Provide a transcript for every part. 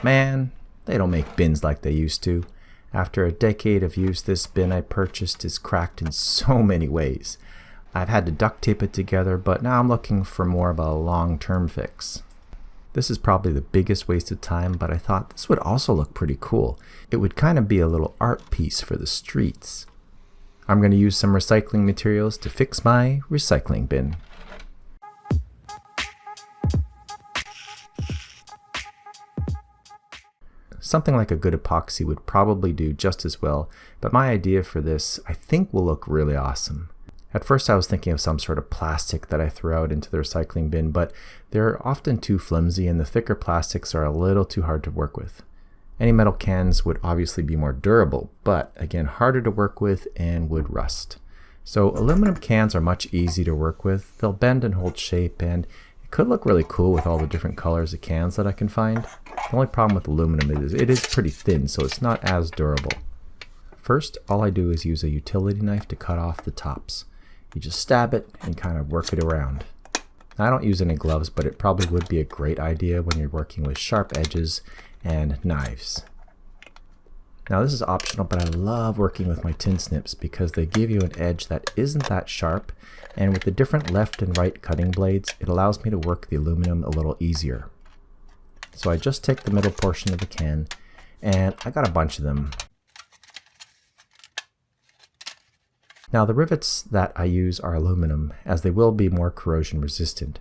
Man, they don't make bins like they used to. After a decade of use, this bin I purchased is cracked in so many ways. I've had to duct tape it together, but now I'm looking for more of a long-term fix. This is probably the biggest waste of time, but I thought this would also look pretty cool. It would kind of be a little art piece for the streets. I'm going to use some recycling materials to fix my recycling bin. Something like a good epoxy would probably do just as well, but my idea for this I think will look really awesome. At first I was thinking of some sort of plastic that I throw out into the recycling bin, but they're often too flimsy and the thicker plastics are a little too hard to work with. Any metal cans would obviously be more durable, but again harder to work with and would rust. So aluminum cans are much easier to work with. They'll bend and hold shape, and it could look really cool with all the different colors of cans that I can find. The only problem with aluminum is it is pretty thin, so it's not as durable. First, all I do is use a utility knife to cut off the tops. You just stab it and kind of work it around. Now, I don't use any gloves, but it probably would be a great idea when you're working with sharp edges and knives. Now this is optional, but I love working with my tin snips because they give you an edge that isn't that sharp, and with the different left and right cutting blades, it allows me to work the aluminum a little easier. So I just take the middle portion of the can, and I got a bunch of them. Now the rivets that I use are aluminum, as they will be more corrosion resistant.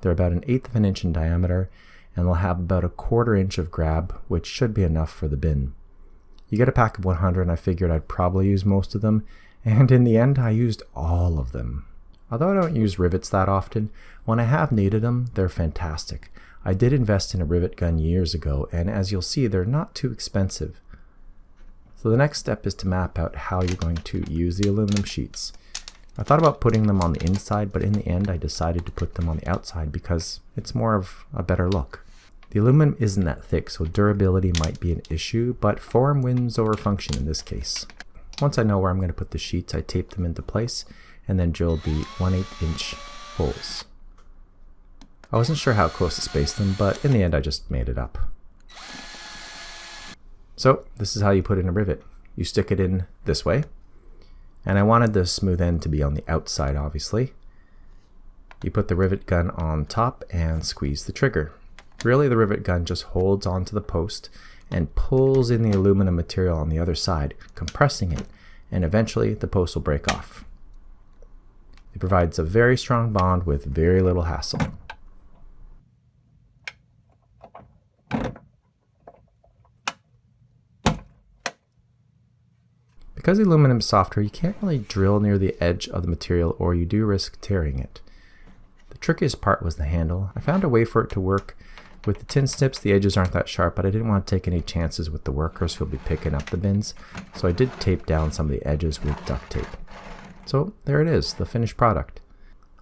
They're about 1/8 of an inch in diameter, and they'll have about 1/4 inch of grab, which should be enough for the bin. You get a pack of 100, and I figured I'd probably use most of them, and in the end I used all of them. Although I don't use rivets that often, when I have needed them, they're fantastic. I did invest in a rivet gun years ago, and as you'll see, they're not too expensive. So the next step is to map out how you're going to use the aluminum sheets. I thought about putting them on the inside, but in the end I decided to put them on the outside because it's more of a better look. The aluminum isn't that thick, so durability might be an issue, but form wins over function in this case. Once I know where I'm going to put the sheets, I tape them into place and then drill the 1/8 inch holes. I wasn't sure how close to space them, but in the end I just made it up. So this is how you put in a rivet. You stick it in this way, and I wanted the smooth end to be on the outside, obviously. You put the rivet gun on top and squeeze the trigger. Really, the rivet gun just holds onto the post and pulls in the aluminum material on the other side, compressing it, and eventually the post will break off. It provides a very strong bond with very little hassle. Because the aluminum is softer, you can't really drill near the edge of the material or you do risk tearing it. The trickiest part was the handle. I found a way for it to work. With the tin snips, the edges aren't that sharp, but I didn't want to take any chances with the workers who'll be picking up the bins, so I did tape down some of the edges with duct tape. So there it is, the finished product.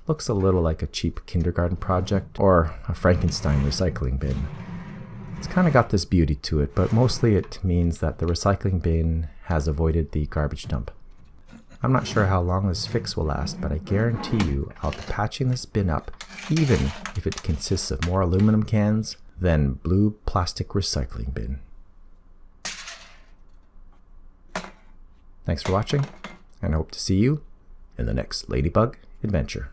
Looks a little like a cheap kindergarten project or a Frankenstein recycling bin. It's kind of got this beauty to it, but mostly it means that the recycling bin has avoided the garbage dump. I'm not sure how long this fix will last, but I guarantee you I'll be patching this bin up, even if it consists of more aluminum cans than blue plastic recycling bin. Thanks for watching, and I hope to see you in the next Ladybug adventure.